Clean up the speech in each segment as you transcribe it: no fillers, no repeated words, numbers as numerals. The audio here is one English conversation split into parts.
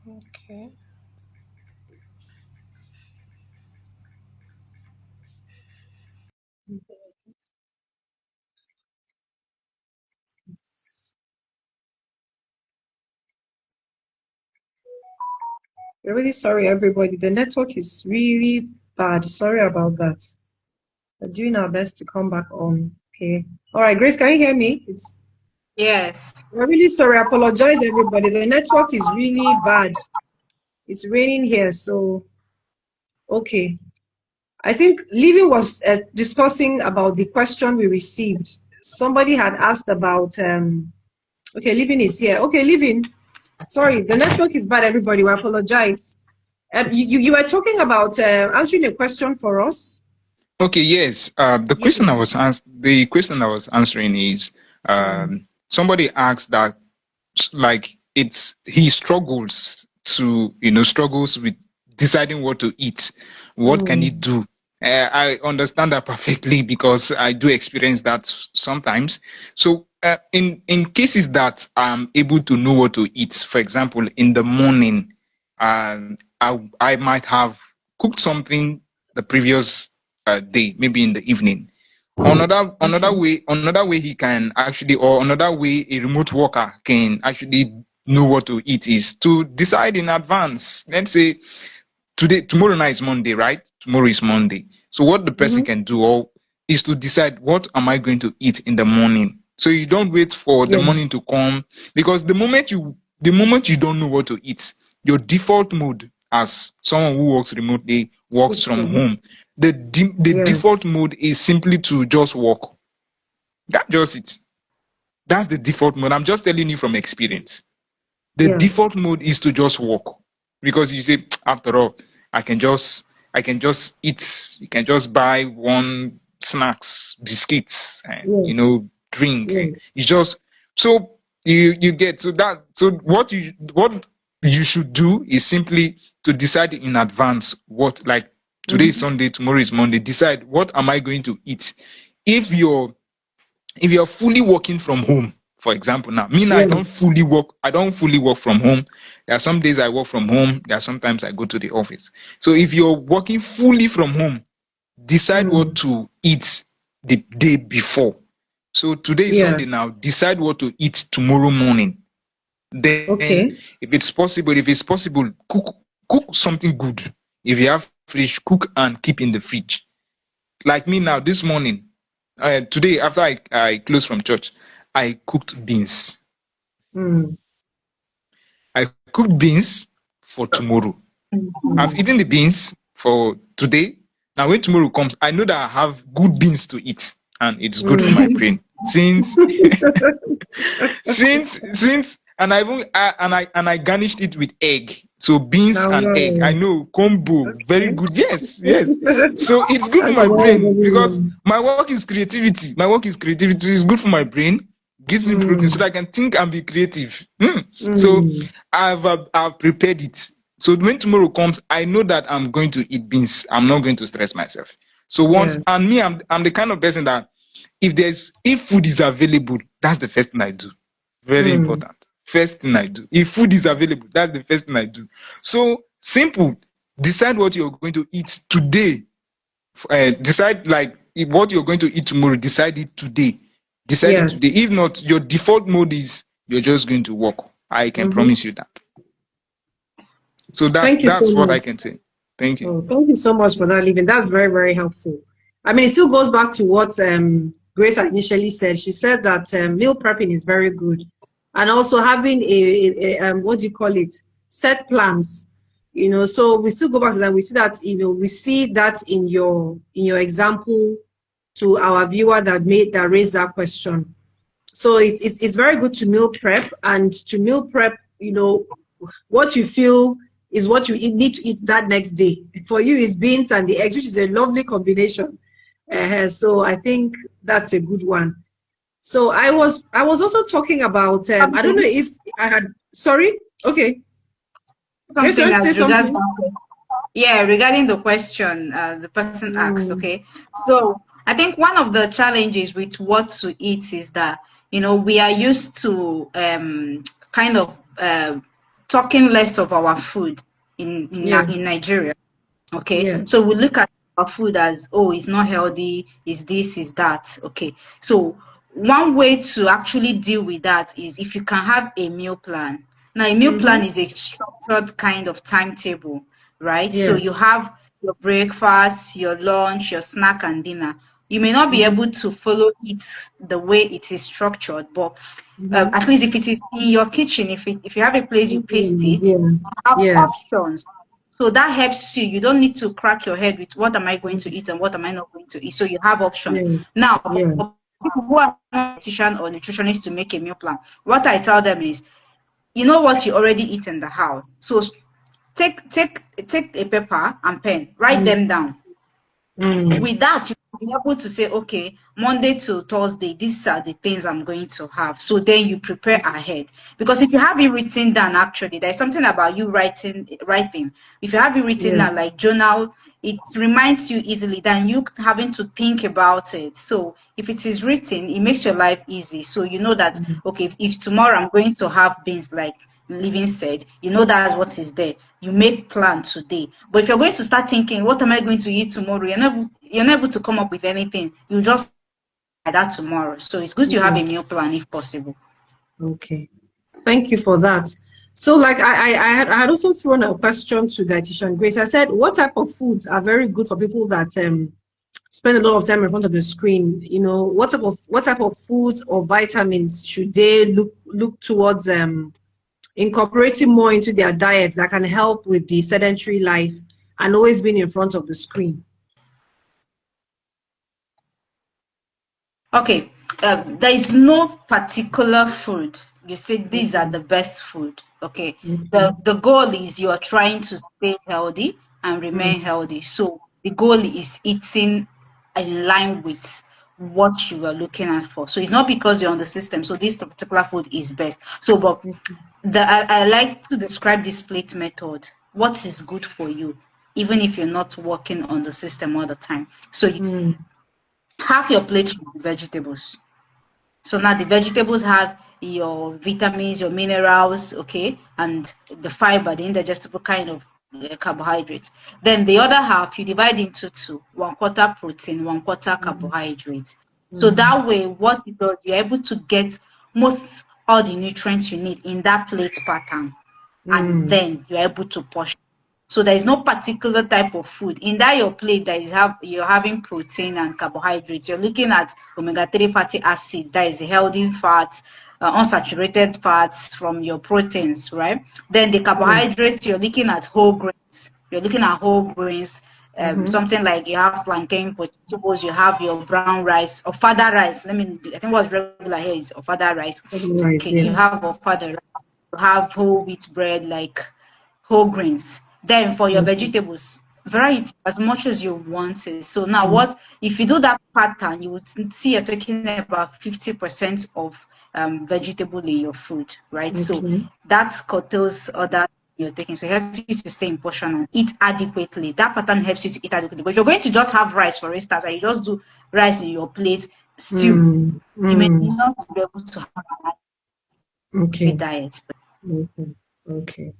Okay. We're really sorry, everybody. The network is really bad. Sorry about that. We're doing our best to come back on. Okay. All right, Grace, can you hear me? Yes. We're really sorry. I apologize, everybody. The network is really bad. It's raining here, so okay. I think Livy was discussing about the question we received. Somebody had asked about, okay, Living is here. Okay, Living, sorry, the network is bad, everybody. We apologize. You were talking about answering a question for us. Okay, yes. Yes. The question I was answering is Mm. somebody asked that like it's he struggles to struggles with deciding what to eat. What can he Mm. do? I understand that perfectly because I do experience that sometimes. So in cases that I'm able to know what to eat, for example, in the morning, I might have cooked something the previous day, maybe in the evening. Okay. Another way he can actually, or another way a remote worker can actually know what to eat is to decide in advance. Let's say tomorrow night is Monday, right? Tomorrow is Monday. So what the person Mm-hmm. can do is to decide, what am I going to eat in the morning? So you don't wait for the Yeah. morning to come, because the moment you don't know what to eat, your default mode as someone who works remotely, works from System. home, the default Yes. mode is simply to just walk. That's just it. That's the default mode. I'm just telling you from experience. The Yes. default mode is to just walk, because you say, after all, I can just I can just eat. You can just buy one snacks, biscuits, and Yes. drink. And Yes. you just so you get so what you should do is simply to decide in advance, what, like, today is Mm-hmm. Sunday, tomorrow is Monday. Decide, what am I going to eat? If you're fully working from home, for example, now me now, Yes. I don't fully work from home. There are some days I work from home, there are sometimes I go to the office. So if you're working fully from home, decide what Mm. to eat the day before. So today is Yeah. Sunday, now decide what to eat tomorrow morning. Then Okay. if it's possible, cook something good. If you have fridge, cook and keep in the fridge. Like me now, this morning, today after I closed from church, I cooked beans. Mm. I cooked beans for tomorrow. I've Mm. eaten the beans for today. Now when tomorrow comes, I know that I have good beans to eat, and it's good for my Mm. brain. Since and I garnished it with egg. So beans Now, and egg, I well, know, combo, very okay. good. Yes, yes. So it's good for That's my very, brain, very because well. my work is creativity. My work is creativity. It's good for my brain. Gives me protein so Mm. that I can think and be creative. So Mm. I've prepared it. So when tomorrow comes, I know that I'm going to eat beans. I'm not going to stress myself. So once, Yes. and me, I'm the kind of person that if food is available, that's the first thing I do. Very Mm. important. First thing I do. If food is available, that's the first thing I do. So simple. Decide what you're going to eat today. Decide, like, what you're going to eat tomorrow. Decide it today. Decide it Yes. today. If not, your default mode is you're just going to work. I can Mm-hmm. promise you that. So that's Thank you so that's what I much. can say. Thank you. Oh, thank you so much for that, Living. That's very, very helpful. I mean, it still goes back to what Grace initially said. She said that meal prepping is very good, and also having what do you call it, set plans. So we still go back to that. We see that we see that in your example to our viewer that raised that question. So it's very good to meal prep, and to meal prep, what you feel is what you need to eat that next day. For you, it's beans and the eggs, which is a lovely combination. So I think that's a good one. So I was also talking about I don't know Something, if I had sorry. Okay. Grace, you something want to say as regards, something? yeah, regarding the question the person asked. Mm. Okay, so I think one of the challenges with what to eat is that we are used to kind of talking less of our food in Yes. Nigeria. Okay, Yeah. so we look at our food as, oh, it's not healthy, is this, is that. Okay, so one way to actually deal with that is if you can have a meal plan. Now, a meal plan Mm-hmm. is a structured kind of timetable, right? So Yeah. you have your breakfast, your lunch, your snack, and dinner. You may not be Mm-hmm. able to follow it the way it is structured, but Mm-hmm. at least if it is in your kitchen, if you have a place you paste Mm-hmm. it, Yeah. you have Yes. options. So that helps you. You don't need to crack your head with what am I going to Mm. eat and what am I not going to eat. So you have options. Yes. Now, Yeah. for people who are not dietitian or nutritionist to make a meal plan, what I tell them is, you know what you already eat in the house. So take a paper and pen, write Mm. them down. Mm. With that, you'll be able to say, okay, Monday to Thursday, these are the things I'm going to have. So then you prepare ahead. Because if you have it written down, actually, there's something about you writing. If you have it written Yeah. down, like journal, it reminds you easily than you having to think about it. So if it is written, it makes your life easy. So you know that, Mm. okay, if tomorrow I'm going to have beans, like Living said, you know that's what is there. You make plan today. But if you're going to start thinking, what am I going to eat tomorrow? You're not able to come up with anything. You just like that tomorrow. So it's good to have Yeah. a meal plan if possible. Okay. Thank you for that. So, like, I had also thrown a question to dietitian Grace. I said, what type of foods are very good for people that spend a lot of time in front of the screen? You know, what type of foods or vitamins should they look towards incorporating more into their diets that can help with the sedentary life and always being in front of the screen? Okay, there is no particular food. You say these are Okay. the best food. Okay, Okay. the goal is you are trying to stay healthy and remain Mm. healthy. So the goal is eating in line with what you are looking at for. So it's not because you're on the system. So this particular food is best. So, but Okay. I like to describe this plate method. What is good for you, even if you're not working on the system all the time. So Mm. half your plate should be vegetables. So now the vegetables have your vitamins, your minerals, okay, and the fiber, the indigestible kind of carbohydrates. Then the other half you divide into two: one quarter protein, one quarter Mm. carbohydrates. So Mm. that way, what it does, you're able to get most all the nutrients you need in that plate pattern, and Mm. then you're able to portion. So there is no particular type of food in that your plate that is you're having protein and carbohydrates. You're looking at omega-3 fatty acids, that is healthy fats, unsaturated fats from your proteins, right? Then the Yeah. carbohydrates, you're looking at whole grains. You're looking at whole grains, Mm-hmm. something like you have plantain, potatoes, you have your brown rice or fada rice. I think what's regular here is fada rice. Otherwise, Okay, yeah. you have fada rice. You have whole wheat bread, like whole grains. Then for your Okay. vegetables, variety as much as you want it. So now Mm. what if you do that pattern, you would see you're talking about 50% of vegetable in your food, right? So Okay. that curtails other you're taking. So it helps you to stay in portion and eat adequately. That pattern helps you to eat adequately. But if you're going to just have rice, for instance, and you just do rice in your plate, stew, Mm. you may Mm. not be able to have a Okay. diet. Okay. Okay.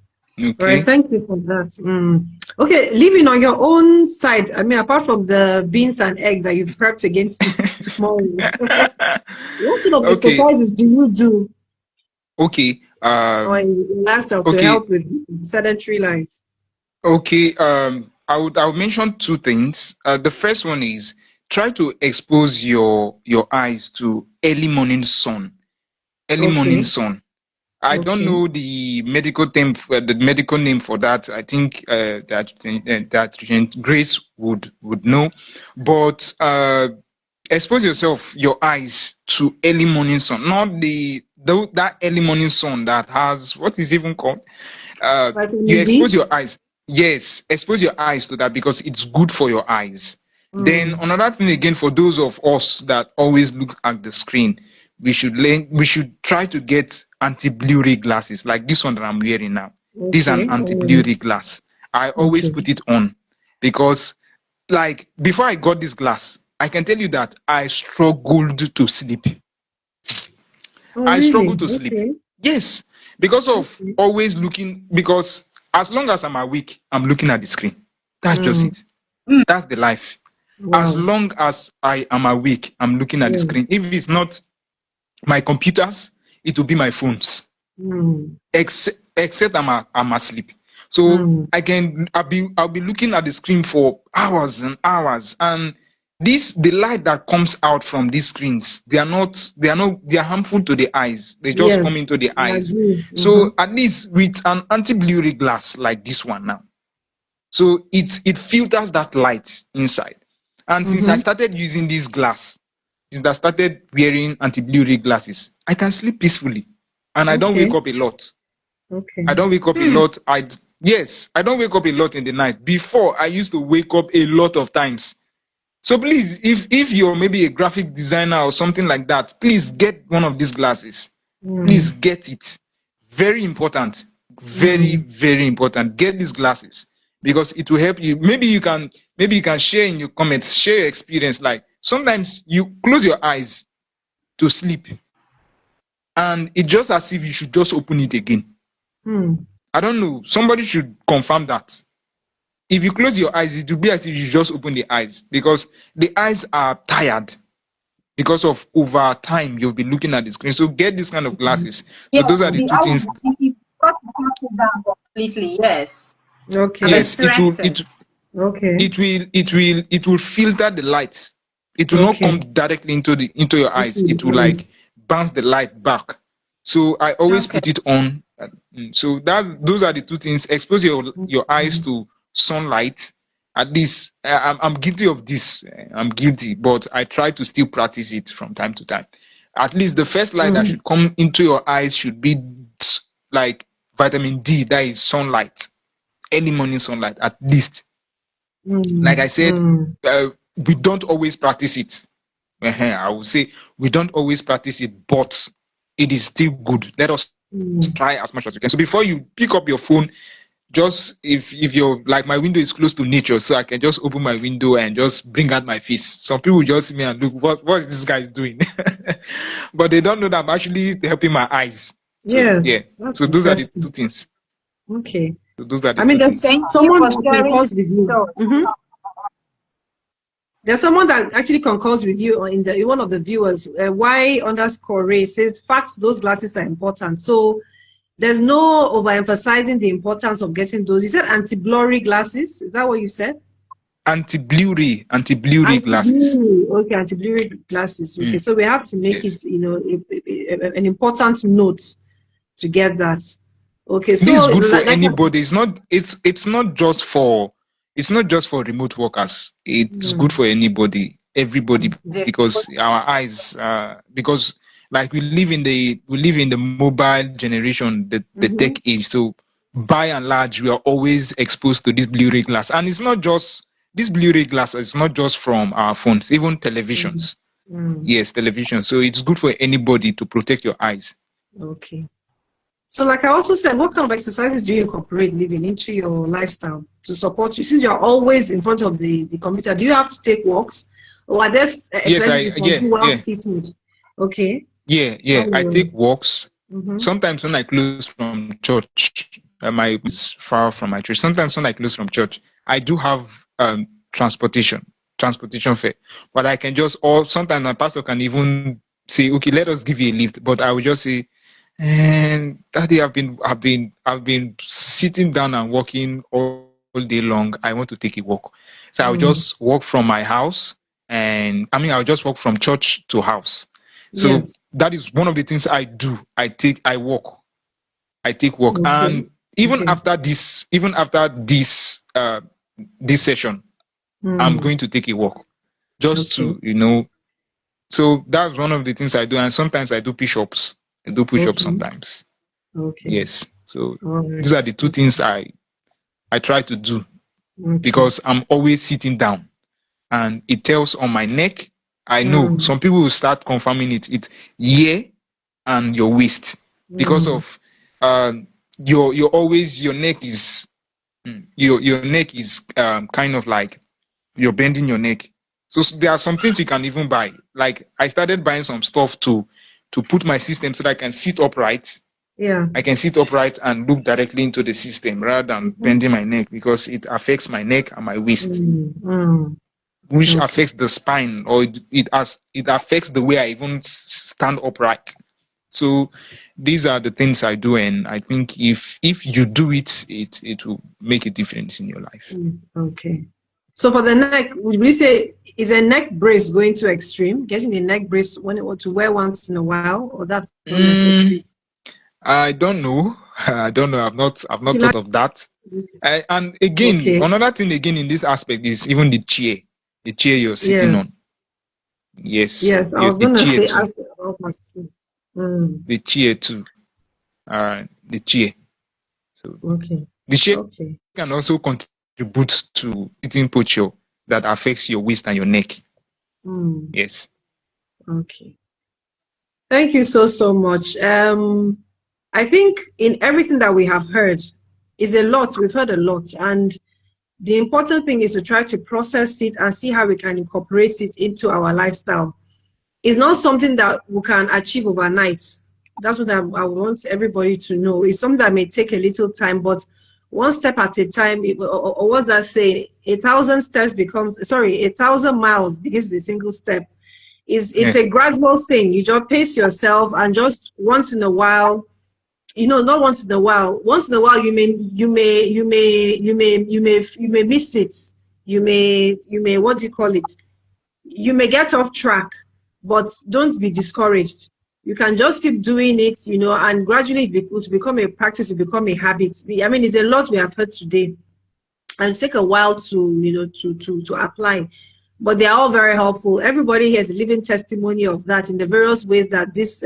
All right. Okay. Thank you for that. Mm. Okay. Living on your own side, I mean, apart from the beans and eggs that you've prepped against tomorrow, what sort of Okay. exercises do you do Okay. or in lifestyle to Okay. help with sedentary life? Okay. I would mention two things. The first one is try to expose your eyes to early morning sun. Early morning Okay. sun. I don't Okay. know the medical name for that. I think that Grace would know, but expose your eyes to early morning sun, not that early morning sun that has what is even called. You Vitamin expose D? your eyes. Yes, expose your eyes to that because it's good for your eyes. Then Mm. another thing again for those of us that always look at the screen, we should try to get anti-blue ray glasses like this one that I'm wearing now. This is an Okay. anti-blue ray glass. I always Okay. put it on because like before I got this glass, I can tell you that I struggled to sleep. Oh, I really? struggled to sleep. Okay. Yes, because of always looking. Because as long as I'm awake, I'm looking at the screen. That's just it. That's the life. As Wow. long as I am awake, I'm looking at the screen. If it's not my computers, it will be my phones. Except I'm asleep. So I'll be looking at the screen for hours and hours. And the light that comes out from these screens, they are harmful to the eyes. They just come into the eyes. So at least with an anti-blurry glass like this one now, so it filters that light inside. And since I started using this glass, since I started wearing anti-blurry glasses, I can sleep peacefully, and I don't wake up a lot. I don't wake up a lot. I don't wake up a lot in the night. Before, I used to wake up a lot of times. So please, if you're maybe a graphic designer or something like that, please get one of these glasses. Please get it. Very important. Very, very important. Get these glasses because it will help you. Maybe you can share in your comments, share your experience. Like sometimes you close your eyes to sleep, and it's just as if you should just open it again. I don't know. Somebody should confirm that. If you close your eyes, it will be as if you just open the eyes because the eyes are tired because of over time you've been looking at the screen. So get this kind of glasses. So those are the two things. You've got to cut it down completely. Yes. Okay. Yes, it will filter the lights. It will not come directly into your eyes. It will like bounce the light back. So I always put it on. So those are the two things. Expose your eyes to sunlight. At least I'm guilty of this. I'm guilty, but I try to still practice it from time to time. At least the first light that should come into your eyes should be like vitamin D. That is sunlight, early morning sunlight at least. Like I said, we don't always practice it. I would say we don't always practice it, but it is still good. Let us try as much as we can. So before you pick up your phone, just if you're like, my window is close to nature, so I can just open my window and just bring out my face. Some people just see me and look, what is this guy doing? But they don't know that I'm actually helping my eyes. So, yes. So those are the two things. Okay. So those are the two there's things. Someone that concurs with you. There's someone that actually concurs with you in one of the viewers. Y_Ray says facts, those glasses are important. So there's no overemphasizing the importance of getting those. You said anti-blurry glasses. Is that what you said? Anti-blurry glasses. Okay, anti-blurry glasses. Okay, so we have to make it, an important note to get that. Okay, so this is good for anybody. It's not just for remote workers. It's good for anybody, everybody, because our eyes, because like we live in the mobile generation, the tech age. So by and large, we are always exposed to this blurry glass, and it's not just this blurry glass. It's not just from our phones, even televisions. Yes, television. So it's good for anybody to protect your eyes. Okay. So like I also said, what kind of exercises do you incorporate living into your lifestyle to support you? Since you're always in front of the computer, do you have to take walks? Or are there exercises Okay. Yeah. I take walks. Sometimes when I close from church, my is far from my church. Sometimes when I close from church, I do have transportation fare. But I can just, or sometimes my pastor can even say, okay, let us give you a lift. But I will just say, and Daddy, I've been sitting down and walking all day long. I want to take a walk. So I'll just walk from my house, and I'll just walk from church to house. So that is one of the things I do. I take walk. And even after this session, I'm going to take a walk just to, so that's one of the things I do. And sometimes I do push-ups. I do push-ups sometimes. Okay. Yes. So these are the two things I try to do because I'm always sitting down, and it tells on my neck. I know some people will start confirming it and your waist because of your neck is your neck is kind of like you're bending your neck. So there are some things you can even buy. Like I started buying some stuff to put my system so that I can sit upright Yeah. I can sit upright and look directly into the system rather than bending my neck, because it affects my neck and my waist, which Okay. affects the spine, or it affects the way I even stand upright. So these are the things I do, and I think if you do it, it will make a difference in your life. Okay. So for the neck, would we say is a neck brace going to extreme? Getting a neck brace to wear once in a while, or that's not necessary? I don't know. I don't know. I've not thought of that. And again, Okay. another thing again in this aspect is even the chair you're sitting Yeah. on. Yes, Yes, I yes, was the gonna chair say too. ask about my too. Mm. The chair too. The chair. So Okay. the chair Okay. can also contribute to sitting posture that affects your waist and your neck. Yes. Okay. Thank you so much. I think in everything that we have heard is a lot. We've heard a lot, and the important thing is to try to process it and see how we can incorporate it into our lifestyle. It's not something that we can achieve overnight. That's what I want everybody to know. It's something that may take a little time, but one step at a time, or what's that saying? 1,000 miles begins with a single step. It's a gradual thing. You just pace yourself, and just once in a while, not once in a while. Once in a while, you may miss it. You may what do you call it? You may get off track, but don't be discouraged. You can just keep doing it, and gradually it will become a practice, it will become a habit. I mean, it's a lot we have heard today, and it take a while to apply. But they are all very helpful. Everybody here is a living testimony of that in the various ways that this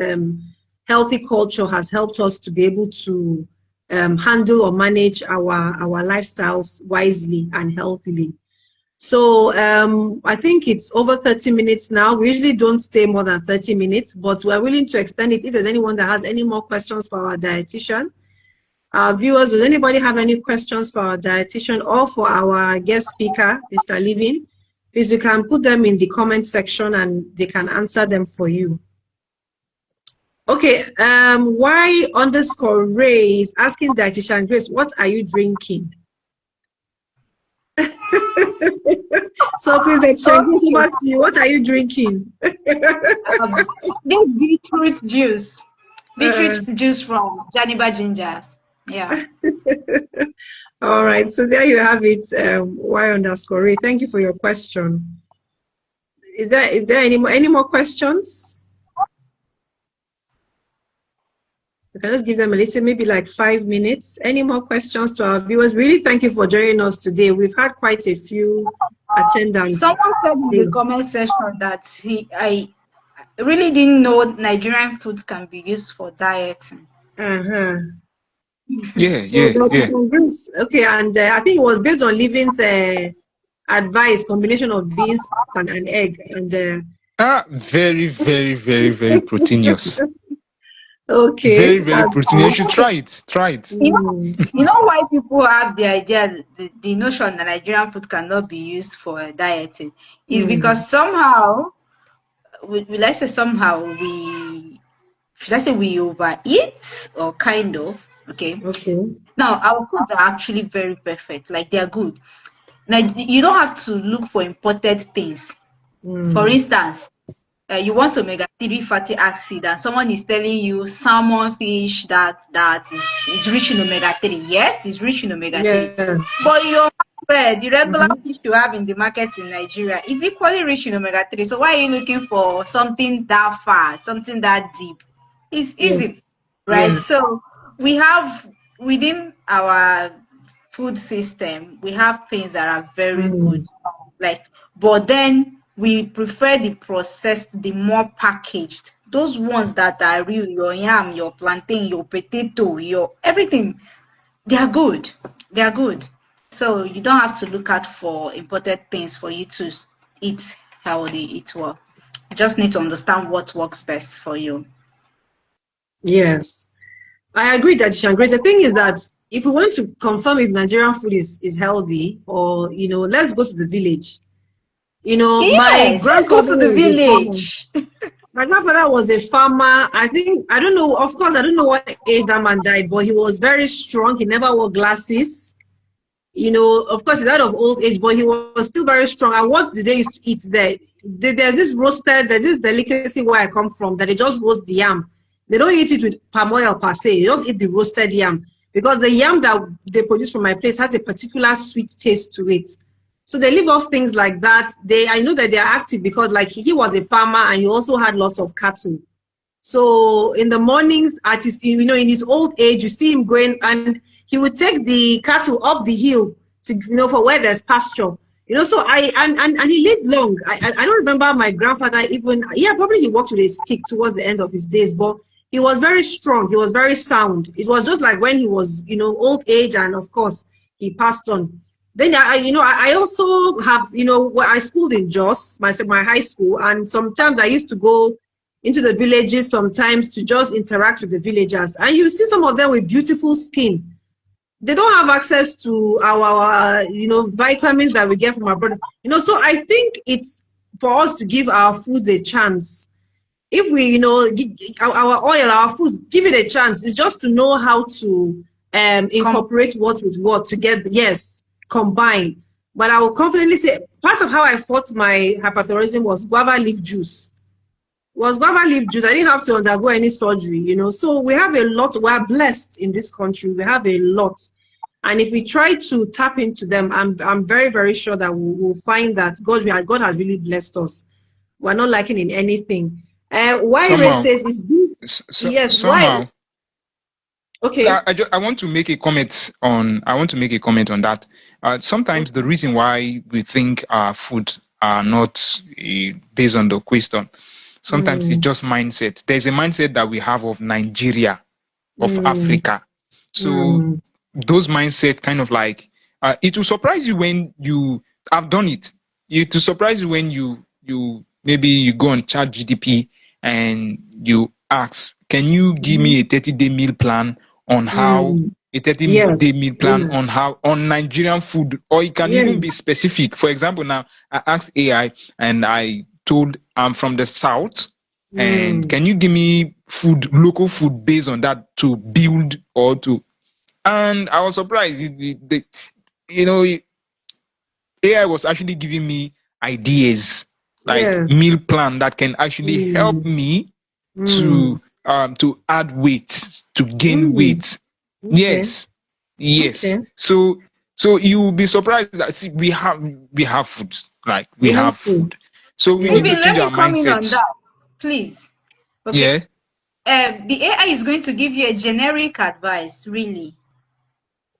healthy culture has helped us to be able to handle or manage our lifestyles wisely and healthily. So I think it's over 30 minutes now. We usually don't stay more than 30 minutes, but we're willing to extend it if there's anyone that has any more questions for our dietitian. Our viewers, does anybody have any questions for our dietitian or for our guest speaker, Mr. Living? Please, you can put them in the comment section and they can answer them for you. Okay, Y_Ray is asking dietitian Grace, what are you drinking? So please, dietitian Grace, over to you. What are you drinking? This beetroot juice. Beetroot juice from Janiba Gingers. Yeah. All right, so there you have it. Y_Ray. Thank you for your question. Is there any more questions? You can just give them a little, maybe like 5 minutes. Any more questions to our viewers? Really, thank you for joining us today. We've had quite a few attendants. Someone said in the comment section that I really didn't know Nigerian foods can be used for dieting. Yeah. Okay, and I think it was based on Living's advice, combination of beans and an egg, and very, very, very, very proteinous. Okay. Very, very proteinous. You should try it. You know why people have the idea, the notion that Nigerian food cannot be used for dieting is because somehow, let's say we overeat, or kind of. Okay. Now our foods are actually very perfect. Like, they're good. Now you don't have to look for imported things. For instance, you want omega-3 fatty acid, and someone is telling you salmon fish that is rich in omega-3. Yes, it's rich in omega-3. Yeah. But your bread, the regular fish you have in the market in Nigeria, is equally rich in omega-3. So why are you looking for something that far, something that deep? It's easy, right? Yeah. So we have, within our food system, we have things that are very good. But then we prefer the processed, the more packaged. Those ones that are real, your yam, your plantain, your potato, your everything, they are good. They are good. So you don't have to look out for imported things for you to eat healthy, eat well. You just need to understand what works best for you. Yes. I agree that Grace. The thing is that if we want to confirm if Nigerian food is healthy, or let's go to the village. Yes, my grandfather let's go to the village. My grandfather was a farmer. I think, I don't know, of course, I don't know what age that man died, but he was very strong. He never wore glasses. You know, of course, he died of old age, but he was still very strong. And what did they used to eat there? There's this delicacy where I come from, that they just roast the yam. They don't eat it with palm oil per se. They just eat the roasted yam. Because the yam that they produce from my place has a particular sweet taste to it. So they live off things like that. I know that they're active because like he was a farmer and he also had lots of cattle. So in the mornings, in his old age, you see him going, and he would take the cattle up the hill to, for where there's pasture. So and he lived long. I don't remember my grandfather even, yeah, probably he walked with a stick towards the end of his days, but he was very strong. He was very sound. It was just like when he was, old age, and of course he passed on. Then I also have, I schooled in Jos, my high school, and sometimes I used to go into the villages sometimes to just interact with the villagers. And you see some of them with beautiful skin. They don't have access to our vitamins that we get from our body. So I think it's for us to give our foods a chance. If we, our oil, our food, give it a chance. It's just to know how to incorporate what with what to get, yes, combine. But I will confidently say part of how I fought my hyperthyroidism was guava leaf juice. I didn't have to undergo any surgery, So we have a lot. We are blessed in this country. We have a lot. And if we try to tap into them, I'm very, very sure that we'll find that God has really blessed us. We're not lacking in anything. Why Ray says is this? Yes, somehow. Why? Okay. I want to make a comment on that. Sometimes the reason why we think our food are not based on the question, sometimes it's just mindset. There's a mindset that we have of Nigeria, of Africa. So those mindset kind of like, it will surprise you when you have done it. It will surprise you when you maybe you go on ChatGPT and you ask, can you give me a 30-day meal plan on how a 30-day meal plan on Nigerian food, or it can even be specific. For example, now I asked AI and I told I'm from the south, and can you give me local food based on that to build or to, and I was surprised. AI was actually giving me ideas like meal plan that can actually help me to add weight, to gain weight. Okay. Yes. Okay. So you will be surprised that we have food, like we have food. So we need to change our mindset. On that, please. Okay. Yeah. The AI is going to give you a generic advice, really.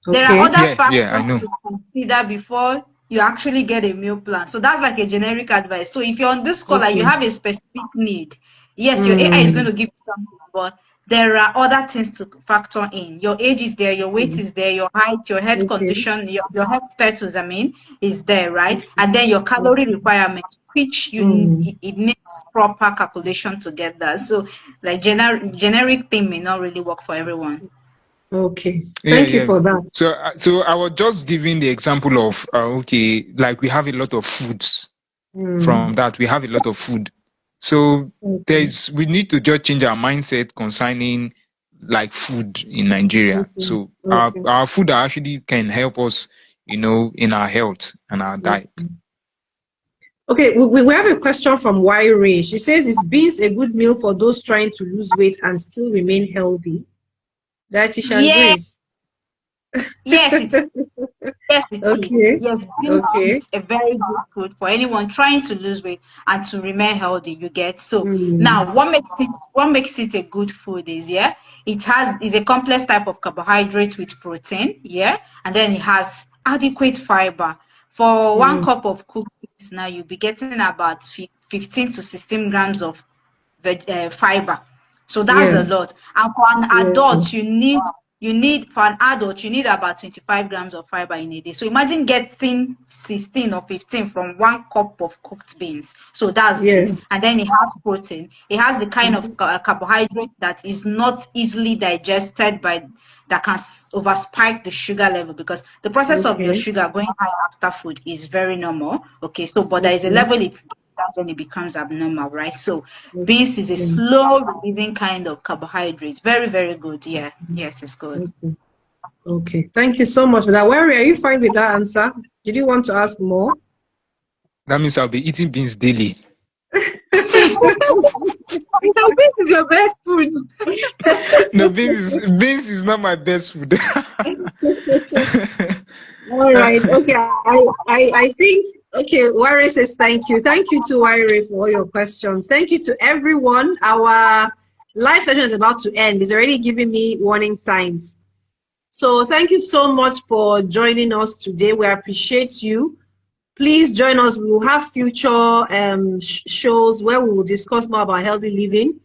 Okay. There are other factors to consider before you actually get a meal plan. So that's like a generic advice. So if you're on this call and you have a specific need, yes, your AI is going to give you something, but there are other things to factor in. Your age is there, your weight is there, your height, your health condition, your health status, is there, right? And then your calorie requirement, which it needs proper calculation to get that. So like generic thing may not really work for everyone. Okay, thank you for that. So I was just giving the example of like we have a lot of foods. From that, we have a lot of food. So we need to just change our mindset concerning like food in Nigeria. So our food actually can help us, in our health and our diet. Okay, we have a question from Ray. She says, is beans a good meal for those trying to lose weight and still remain healthy? Dietitian Grace. Yes, it is. Okay. Yes, beans is a very good food for anyone trying to lose weight and to remain healthy. You get so now what makes it a good food is it's a complex type of carbohydrate with protein, and then it has adequate fiber. For 1 cup of cooked beans, now you'll be getting about 15 to 16 grams of fiber. So that's a lot. And for an adult, you need about 25 grams of fiber in a day. So imagine getting 16 or 15 from 1 cup of cooked beans. So that's it. And then it has protein. It has the kind of carbohydrate that is not easily digested that can overspike the sugar level, because the process of your sugar going high after food is very normal. Okay, so but there is a level that's when it becomes abnormal, right? So Okay. beans is a slow releasing kind of carbohydrate. Very, very good. Yeah. Yes, it's good. Okay. Okay. Thank you so much for that. Where are you fine with that answer? Did you want to ask more? That means I'll be eating beans daily. So beans is your best food. No, beans is not my best food. All right. Okay. I think, okay, Wari says thank you. Thank you to Wari for all your questions. Thank you to everyone. Our live session is about to end. It's already giving me warning signs. So thank you so much for joining us today. We appreciate you. Please join us. We will have future shows where we will discuss more about healthy living,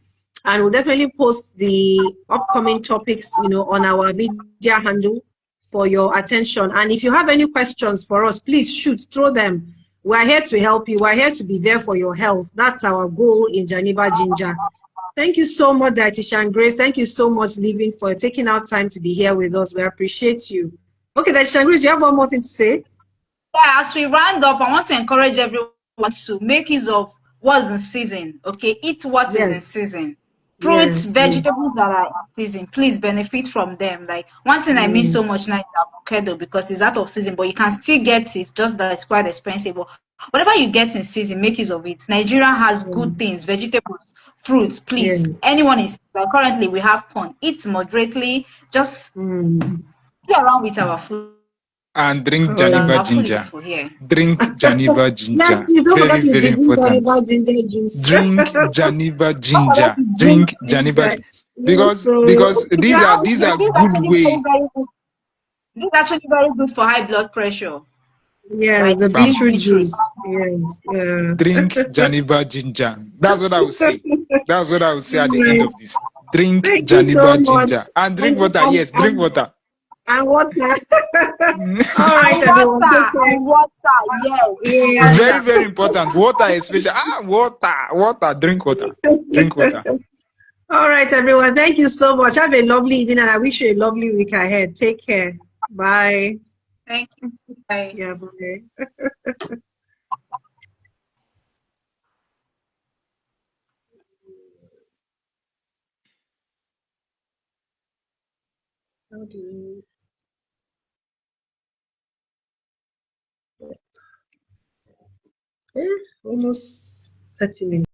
and we'll definitely post the upcoming topics, on our media handle for your attention. And if you have any questions for us, please throw them. We're here to help you. We're here to be there for your health. That's our goal in Janiba Ginger. Thank you so much, Dietitian Grace. Thank you so much, Living, for taking out time to be here with us. We appreciate you. Okay, Dietitian Grace, you have one more thing to say? Yeah, as we round up, I want to encourage everyone to make use of what's in season. Okay, eat what is in Yes. season. Fruits, Yes. vegetables that are in season, please benefit from them. Like one thing I miss so much now is avocado because it's out of season, but you can still get it, just that it's quite expensive. But whatever you get in season, make use of it. Nigeria has good things, vegetables, fruits, please. Yes. Anyone is like currently we have corn. Eat moderately, just play around with our food. And drink All Janiba right. I'll pull it ginger. for here. Drink Janiba Yes, ginger. please don't Very, forget to very drink important. Janiba ginger juice. Drink Janiba Don't forget ginger. to drink Drink Ginger. Janiba Yes, because so because if these you're are out these here, are this is good actually very, way. very good. This is actually very good for high blood pressure, yes, right? the Bam. Drink beetroot beetroot. juice. Yes. Yeah. Drink Janiba ginger. That's what I would say. That's what I would say at the end Right. of this. Drink Thank you so Janiba much. ginger. And drink And water. and Yes, drink and, water. and what's that? All right, And everyone. Take water, care. and water, yes, and Very, Yes. water. very important. Water especially. Water. Water. Drink water. Drink water. All right, everyone. Thank you so much. Have a lovely evening, and I wish you a lovely week ahead. Take care. Bye. Thank you. Bye. Yeah, bye. How do you... almost 30 minutes.